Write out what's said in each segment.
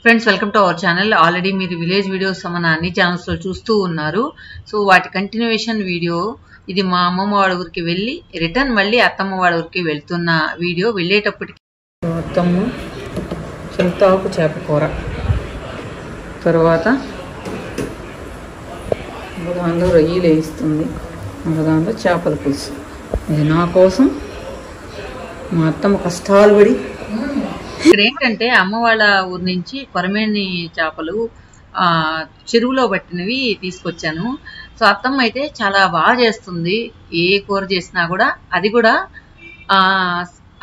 Friends welcome to our channel. Already మీరు village videos మన అన్ని ఛానల్స్ లో చూస్తూ ఉన్నారు. సో వాటి కంటిన్యూయేషన్ వీడియో ఇది. మా అమ్మమ్మ వాళ్ళ ఊరికి వెళ్ళి రిటర్న్ మళ్ళీ అత్తమ్మ వాళ్ళ ఊరికి వెళ్తున్న వీడియో. వెళ్ళేటప్పటికి అత్తమ్మ చింతాకు చేప కూర, తర్వాత దాంట్లో రొయ్యలు వేయిస్తుంది, దాంట్లో చేపల పులుసు. ఇది నా కోసం మా అత్తమ్మ కష్టాలు పడి. ఇక్కడ ఏంటంటే అమ్మ వాళ్ళ ఊరి నుంచి కొరమేని చేపలు చెరువులో పట్టినవి తీసుకొచ్చాను. సో అత్తమ్మ అయితే చాలా బాగా చేస్తుంది. ఏ కూర చేసినా కూడా అది కూడా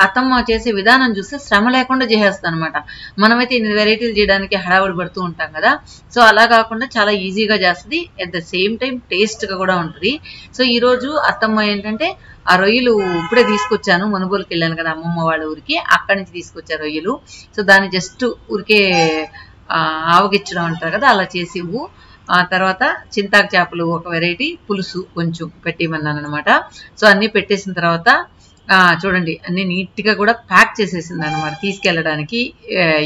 అత్తమ్మ చేసే విధానం చూస్తే శ్రమ లేకుండా చేసేస్తాను అనమాట. మనమైతే ఇన్ని వెరైటీలు చేయడానికి హడావుడి పడుతూ ఉంటాం కదా. సో అలా కాకుండా చాలా ఈజీగా చేస్తుంది, అట్ ద సేమ్ టైం టేస్ట్గా కూడా ఉంటుంది. సో ఈరోజు అత్తమ్మ ఏంటంటే ఆ రొయ్యలు ఇప్పుడే తీసుకొచ్చాను, మనుగోలుకి వెళ్ళాను కదా అమ్మమ్మ వాళ్ళ ఊరికి, అక్కడి నుంచి తీసుకొచ్చారు రొయ్యలు. సో దాన్ని జస్ట్ ఊరికే ఆవగిచ్చడం అంటారు కదా, అలా చేసి తర్వాత చింతాకు చేపలు ఒక వెరైటీ, పులుసు కొంచెం పెట్టిమన్నాను అనమాట. సో అన్నీ పెట్టేసిన తర్వాత చూడండి అన్ని నీట్గా కూడా ప్యాక్ చేసేసింది అనమాట, తీసుకెళ్ళడానికి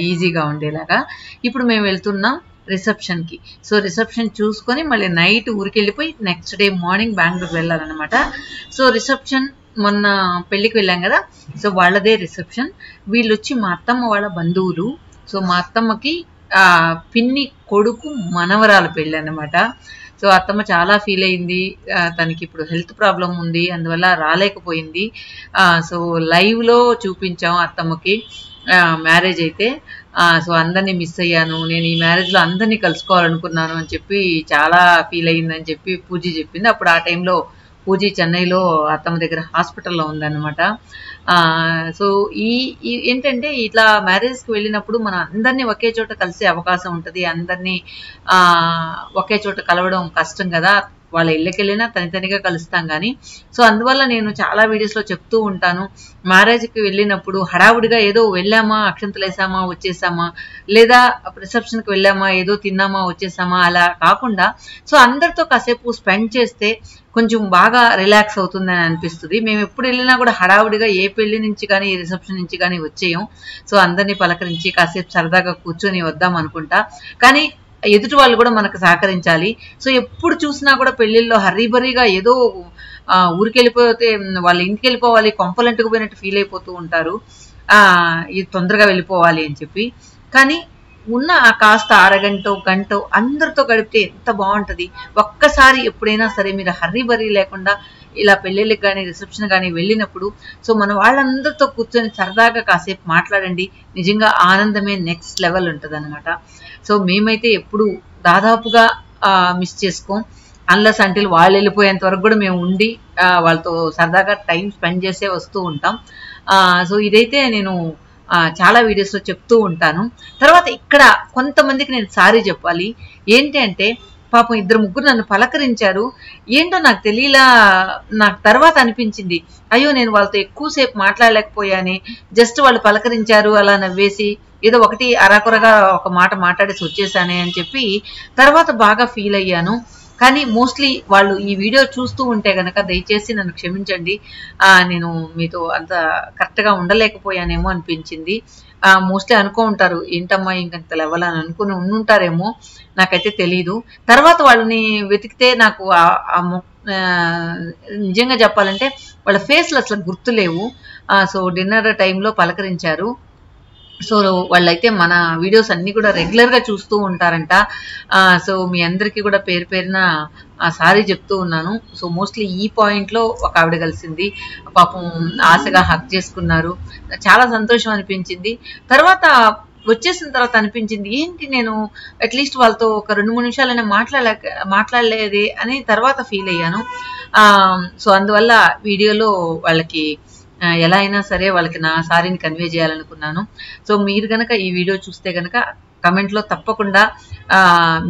ఈజీగా ఉండేలాగా. ఇప్పుడు మేము వెళ్తున్నాం రిసెప్షన్కి. సో రిసెప్షన్ చూసుకొని మళ్ళీ నైట్ ఊరికి వెళ్ళిపోయి నెక్స్ట్ డే మార్నింగ్ బెంగళూరు వెళ్ళాలన్నమాట. సో రిసెప్షన్ మొన్న పెళ్ళికి వెళ్ళాం కదా, సో వాళ్ళదే రిసెప్షన్. వీళ్ళు వచ్చి మా అత్తమ్మ వాళ్ళ బంధువులు. సో మా అత్తమ్మకి పిన్ని కొడుకు మనవరాలు పెళ్ళి అన్నమాట. సో అత్తమ్మ చాలా ఫీల్ అయింది. తనకి ఇప్పుడు హెల్త్ ప్రాబ్లం ఉంది, అందువల్ల రాలేకపోయింది. సో లైవ్లో చూపించాం అత్తమ్మకి మ్యారేజ్ అయితే. సో అందరినీ మిస్ అయ్యాను, నేను ఈ మ్యారేజ్లో అందరినీ కలుసుకోవాలనుకున్నాను అని చెప్పి చాలా ఫీల్ అయ్యిందని చెప్పి పూజ చెప్పింది. అప్పుడు ఆ టైంలో పూజ చెన్నైలో అత్తమ్మ దగ్గర హాస్పిటల్లో ఉందన్నమాట. సో ఏంటంటే ఇట్లా మ్యారేజ్కి వెళ్ళినప్పుడు మనం అందరినీ ఒకే చోట కలిసే అవకాశం ఉంటుంది. అందరినీ ఒకే చోట కలవడం కష్టం కదా, వాళ్ళ ఇళ్ళకి వెళ్ళినా తనితనిగా కలుస్తాం కానీ. సో అందువల్ల నేను చాలా వీడియోస్లో చెప్తూ ఉంటాను, మ్యారేజ్కి వెళ్ళినప్పుడు హడావుడిగా ఏదో వెళ్ళామా, అక్షంతలు వేసామా వచ్చేసామా, లేదా రిసెప్షన్కి వెళ్ళామా ఏదో తిన్నామా వచ్చేసామా, అలా కాకుండా సో అందరితో కాసేపు స్పెండ్ చేస్తే కొంచెం బాగా రిలాక్స్ అవుతుందని అనిపిస్తుంది. మేము ఎప్పుడు వెళ్ళినా కూడా హడావుడిగా ఏ పెళ్లి నుంచి కానీ ఏ రిసెప్షన్ నుంచి కానీ వచ్చేయం. సో అందరినీ పలకరించి కాసేపు సరదాగా కూర్చొని వద్దాం అనుకుంటా, కానీ ఎదుటి వాళ్ళు కూడా మనకు సహకరించాలి. సో ఎప్పుడు చూసినా కూడా పెళ్లిళ్ళలో హర్రీబరీగా ఏదో ఊరికి వెళ్ళిపోతే వాళ్ళ ఇంటికి వెళ్ళిపోవాలి, కొంపలంటుకు పోయినట్టు ఫీల్ అయిపోతూ ఉంటారు, ఇది తొందరగా వెళ్ళిపోవాలి అని చెప్పి. కానీ ఉన్న కాస్త అరగంట గంట అందరితో గడిపితే ఎంత బాగుంటుంది. ఒక్కసారి ఎప్పుడైనా సరే మీరు హర్రీబరీ లేకుండా ఇలా పెళ్ళిళ్ళకి కానీ రిసెప్షన్ కానీ వెళ్ళినప్పుడు సో మన వాళ్ళందరితో కూర్చొని సరదాగా కాసేపు మాట్లాడండి, నిజంగా ఆనందమే నెక్స్ట్ లెవెల్ ఉంటుంది అనమాట. సో మేమైతే ఎప్పుడు దాదాపుగా మిస్ చేసుకోం, అన్లెస్ అంటిల్ వాళ్ళు వెళ్ళిపోయేంత వరకు కూడా మేము ఉండి వాళ్ళతో సరదాగా టైం స్పెండ్ చేసే వస్తూ ఉంటాం. సో ఇదైతే నేను చాలా వీడియోస్లో చెప్తూ ఉంటాను. తర్వాత ఇక్కడ కొంతమందికి నేను సారీ చెప్పాలి. ఏంటి అంటే పాపం ఇద్దరు ముగ్గురు నన్ను పలకరించారు, ఏంటో నాకు తెలియలా. నాకు తర్వాత అనిపించింది, అయ్యో నేను వాళ్ళతో ఎక్కువసేపు మాట్లాడలేకపోయానే, జస్ట్ వాళ్ళు పలకరించారు అలా నవ్వేసి ఏదో ఒకటి అరాకొరగా ఒక మాట మాట్లాడేసి వచ్చేసానే అని చెప్పి తర్వాత బాగా ఫీల్ అయ్యాను. కానీ మోస్ట్లీ వాళ్ళు ఈ వీడియో చూస్తూ ఉంటే కనుక దయచేసి నన్ను క్షమించండి, నేను మీతో అంత కరెక్ట్గా ఉండలేకపోయానేమో అనిపించింది. మోస్ట్లీ అనుకో ఉంటారు, ఏంటమ్మా ఇంకంత లెవెల్ అని అనుకుని ఉండుంటారేమో, నాకైతే తెలీదు. తర్వాత వాళ్ళని వెతికితే నాకు నిజంగా చెప్పాలంటే వాళ్ళ ఫేస్లు అసలు గుర్తులేవు. సో డిన్నర్ టైంలో పలకరించారు. సో వాళ్ళైతే మన వీడియోస్ అన్నీ కూడా రెగ్యులర్గా చూస్తూ ఉంటారంట. సో మీ అందరికీ కూడా పేరు పేరున సారీ చెప్తూ ఉన్నాను. సో మోస్ట్లీ ఈ పాయింట్లో ఒక ఆవిడ కలిసింది, పాపం ఆశగా హక్ చేసుకున్నారు, చాలా సంతోషం అనిపించింది. తర్వాత వచ్చేసిన తర్వాత అనిపించింది, ఏంటి నేను అట్లీస్ట్ వాళ్ళతో ఒక 2-3 నిమిషాలైనా మాట్లాడలేదే అని తర్వాత ఫీల్ అయ్యాను. సో అందువల్ల వీడియోలో వాళ్ళకి ఎలా అయినా సరే వాళ్ళకి నా సారీని కన్వే చేయాలనుకున్నాను. సో మీరు కనుక ఈ వీడియో చూస్తే కనుక కమెంట్లో తప్పకుండా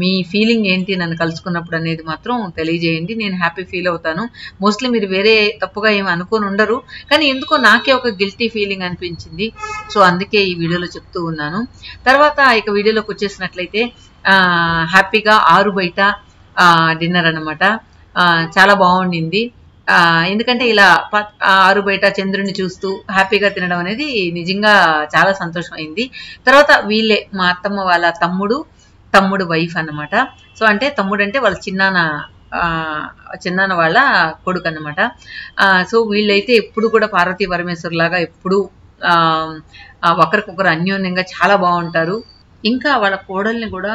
మీ ఫీలింగ్ ఏంటి నన్ను కలుసుకున్నప్పుడు అనేది మాత్రం తెలియజేయండి, నేను హ్యాపీ ఫీల్ అవుతాను. మోస్ట్లీ మీరు వేరే తప్పుగా ఏమి అనుకొని ఉండరు, కానీ ఎందుకో నాకే ఒక గిల్టీ ఫీలింగ్ అనిపించింది. సో అందుకే ఈ వీడియోలో చెప్తూ ఉన్నాను. తర్వాత ఇక వీడియోలోకి వచ్చేసినట్లయితే హ్యాపీగా 6 బయట డిన్నర్ అనమాట. చాలా బాగుండింది. ఎందుకంటే ఇలా ఆరు బయట చంద్రుని చూస్తూ హ్యాపీగా తినడం అనేది నిజంగా చాలా సంతోషం అయింది. తర్వాత వీళ్ళే మా అత్తమ్మ వాళ్ళ తమ్ముడు వైఫ్ అన్నమాట. సో అంటే తమ్ముడు అంటే వాళ్ళ చిన్నాన్న వాళ్ళ కొడుకు అన్నమాట. సో వీళ్ళైతే ఎప్పుడు కూడా పార్వతీ పరమేశ్వర్ లాగా ఎప్పుడు ఒకరికొకరు అన్యోన్యంగా చాలా బాగుంటారు. ఇంకా వాళ్ళ కోడల్ని కూడా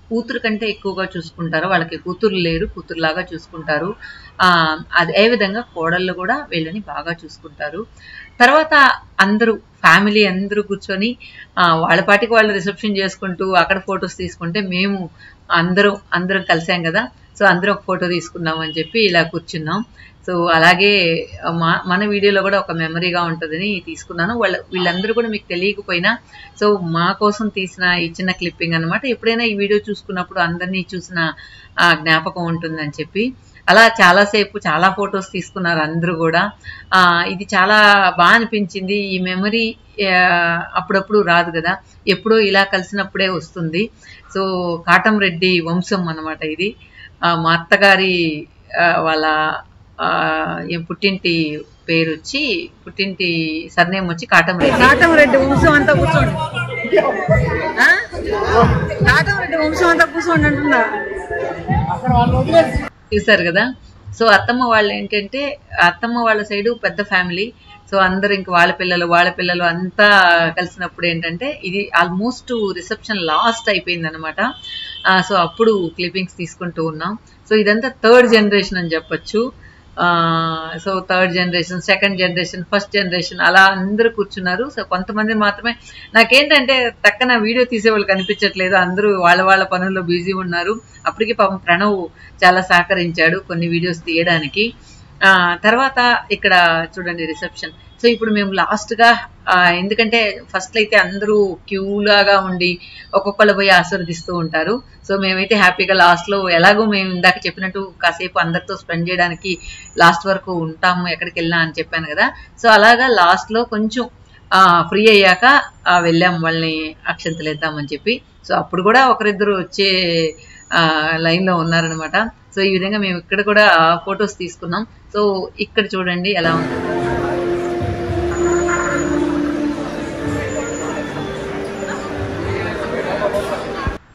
కూతురు కంటే ఎక్కువగా చూసుకుంటారు. వాళ్ళకి కూతురు లేరు, కూతురులాగా చూసుకుంటారు. అదే విధంగా కోడళ్ళు కూడా వీళ్ళని బాగా చూసుకుంటారు. తర్వాత అందరూ ఫ్యామిలీ అందరూ కూర్చొని వాళ్ళ పాటికి వాళ్ళు రిసెప్షన్ చేసుకుంటూ అక్కడ ఫొటోస్ తీసుకుంటే మేము అందరం కలిసాం కదా. సో అందరం ఒక ఫోటో తీసుకుందాం అని చెప్పి ఇలా కూర్చున్నాం. సో అలాగే మన వీడియోలో కూడా ఒక మెమరీగా ఉంటుందని తీసుకున్నాను. వీళ్ళందరూ కూడా మీకు తెలియకపోయినా సో మా కోసం తీసిన ఈ చిన్న క్లిప్పింగ్ అనమాట. ఎప్పుడైనా ఈ వీడియో చూసుకున్నప్పుడు అందరినీ చూసిన జ్ఞాపకం ఉంటుందని చెప్పి అలా చాలాసేపు చాలా ఫొటోస్ తీసుకున్నారు అందరూ కూడా. ఇది చాలా బాగా అనిపించింది. ఈ మెమరీ అప్పుడప్పుడు రాదు కదా, ఎప్పుడో ఇలా కలిసినప్పుడే వస్తుంది. సో కాటంరెడ్డి వంశం అన్నమాట ఇది. మా అత్తగారి వాళ్ళ పుట్టింటి పేరు వచ్చి పుట్టింటి సర్నేమ్ వచ్చి కాటంరెడ్డి వంశం అంతా కూర్చోండి. కాటంరెడ్డి వంశం అంతా కూర్చోండి అంటున్నా, చూసారు కదా. సో అత్తమ్మ వాళ్ళు ఏంటంటే అత్తమ్మ వాళ్ళ సైడు పెద్ద ఫ్యామిలీ. సో అందరు ఇంక వాళ్ళ పిల్లలు అంతా కలిసినప్పుడు ఏంటంటే ఇది ఆల్మోస్ట్ రిసెప్షన్ లాస్ట్ అయిపోయింది అనమాట. సో అప్పుడు క్లిప్పింగ్స్ తీసుకుంటూ ఉన్నాం. సో ఇదంతా థర్డ్ జనరేషన్ అని చెప్పొచ్చు. So third generation, second generation, first generation అలా అందరూ కూర్చున్నారు. సో కొంతమంది మాత్రమే నాకేంటంటే టక్కన వీడియో తీసేవాళ్ళు కనిపించట్లేదు, అందరూ వాళ్ళ పనుల్లో బిజీ ఉన్నారు. అప్పటికి పాపం ప్రణవ్ చాలా సహకరించాడు కొన్ని వీడియోస్ తీయడానికి. తర్వాత ఇక్కడ చూడండి రిసెప్షన్. సో ఇప్పుడు మేము లాస్ట్గా ఎందుకంటే ఫస్ట్లో అయితే అందరూ క్యూలాగా ఉండి ఒక్కొక్కళ్ళు పోయి ఆశీర్వదిస్తూ ఉంటారు. సో మేమైతే హ్యాపీగా లాస్ట్లో ఎలాగో మేము ఇందాక చెప్పినట్టు కాసేపు అందరితో స్పెండ్ చేయడానికి లాస్ట్ వరకు ఉంటాము ఎక్కడికి వెళ్ళినా అని చెప్పాను కదా. సో అలాగా లాస్ట్లో కొంచెం ఫ్రీ అయ్యాక వెళ్ళాము వాళ్ళని అక్షంతలు వేద్దామని చెప్పి. సో అప్పుడు కూడా ఒకరిద్దరు వచ్చే లైన్లో ఉన్నారనమాట. సో ఈ విధంగా మేము ఇక్కడ కూడా ఫొటోస్ తీసుకున్నాం. సో ఇక్కడ చూడండి ఎలా ఉంది.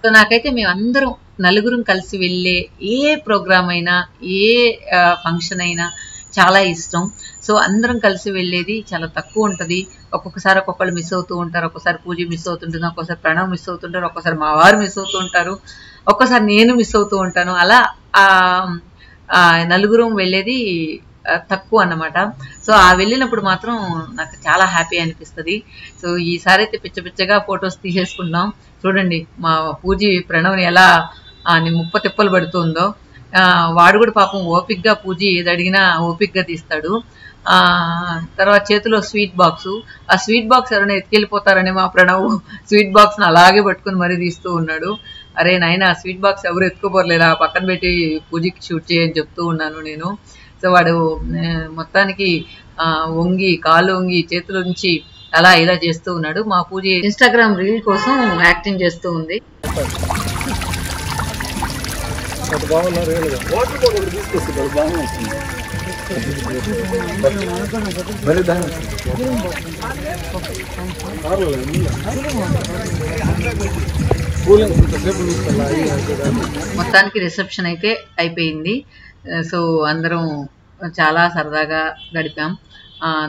సో నాకైతే మేమందరం నలుగురం కలిసి వెళ్ళే ఏ ప్రోగ్రామ్ అయినా ఏ ఫంక్షన్ అయినా చాలా ఇష్టం. సో అందరం కలిసి వెళ్ళేది చాలా తక్కువ ఉంటుంది. ఒక్కొక్కసారి ఒక్కొక్కళ్ళు మిస్ అవుతూ ఉంటారు, ఒక్కొక్కసారి పూజ మిస్ అవుతుంటుంది, ఒక్కొక్కసారి ప్రణవ్ మిస్ అవుతుంటారు, ఒక్కొక్కసారి మా వారు మిస్ అవుతూ ఉంటారు, ఒక్కోసారి నేను మిస్ అవుతూ ఉంటాను. అలా నలుగురం వెళ్ళేది తక్కువ అన్నమాట. సో వెళ్ళినప్పుడు మాత్రం నాకు చాలా హ్యాపీ అనిపిస్తుంది. సో ఈసారి అయితే పిచ్చగా ఫొటోస్ తీసేసుకుంటాం. చూడండి మా పూజి ప్రణవ్ని ఎలా ముప్ప తిప్పలు పడుతుందో. వాడు కూడా పాపం ఓపిక్గా పూజి ఏది అడిగినా ఓపిక్గా తీస్తాడు. తర్వాత చేతిలో స్వీట్ బాక్సు, ఆ స్వీట్ బాక్స్ ఎవరైనా ఎత్తుకెళ్ళిపోతారని మా ప్రణవ్ స్వీట్ బాక్స్ని అలాగే పట్టుకుని మరీ తీస్తూ ఉన్నాడు. అరే నాయన స్వీట్ బాక్స్ ఎవరు ఎత్తుకోపోరలేరా, పక్కన పెట్టి పూజకి షూట్ చేయని చెప్తూ ఉన్నాను నేను. సో వాడు మొత్తానికి కాళ్ళు వంగి చేతుల నుంచి అలా ఇలా చేస్తూ ఉన్నాడు. మా పూజ ఇన్స్టాగ్రామ్ రీల్ కోసం యాక్టింగ్ చేస్తూ ఉంది. మొత్తానికి రిసెప్షన్ అయితే అయిపోయింది. సో అందరం చాలా సరదాగా గడిపాం.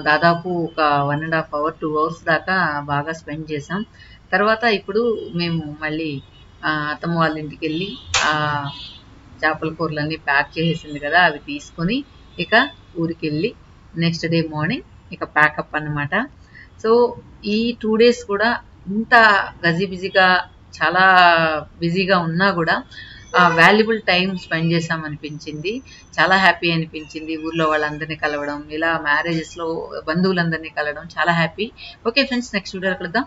దాదాపు ఒక 1.5 hour 2 hours దాకా బాగా స్పెండ్ చేసాం. తర్వాత ఇప్పుడు మేము మళ్ళీ అత్తమ్మ వాళ్ళ ఇంటికి వెళ్ళి చేపల కూరలన్నీ ప్యాక్ చేసేసింది కదా, అవి తీసుకొని ఇక ఊరికి వెళ్ళి నెక్స్ట్ డే మార్నింగ్ ఇక ప్యాకప్ అన్నమాట. సో ఈ 2 days కూడా ఇంత బిజీగా చాలా బిజీగా ఉన్నా కూడా వాల్యుబుల్ టైం స్పెండ్ చేసామనిపించింది. చాలా హ్యాపీ అనిపించింది. ఊర్లో వాళ్ళందరినీ కలవడం, ఇలా మ్యారేజెస్లో బంధువులందరినీ కలవడం చాలా హ్యాపీ. ఓకే ఫ్రెండ్స్, నెక్స్ట్ వీడియోలో కలుద్దాం.